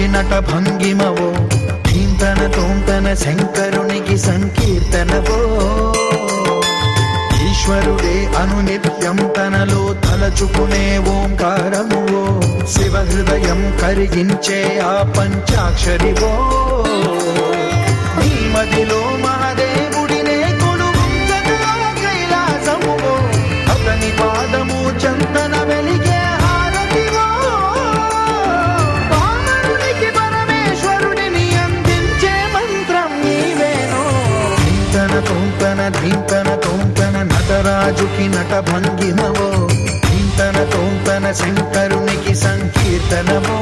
నటరాజుకి నట భంగిమవో, ధీంతన తోంతన శంకరునికి సంకీర్తనవో. ఈశ్వరుడే అనునిత్యం తనలో తలచుకునే ఓంకారమువో, శివ హృదయం కరిగించే ఆ పంచాక్షరివో. నీ మదిలో మహాదేవుడినే కొలువుంచగా కైలాసమువో, అతని పాదము చందన వెలిగే హారతివో. పామరునికి పరమేశ్వరుడిని అందించే మంత్రం నీవేనో. ధీంతన తోంతన ధీంతన తోంతన నటరాజుకి నట భంగిమవో, ధీంతన తోంతన శంకరునికి సంకీర్తనవో.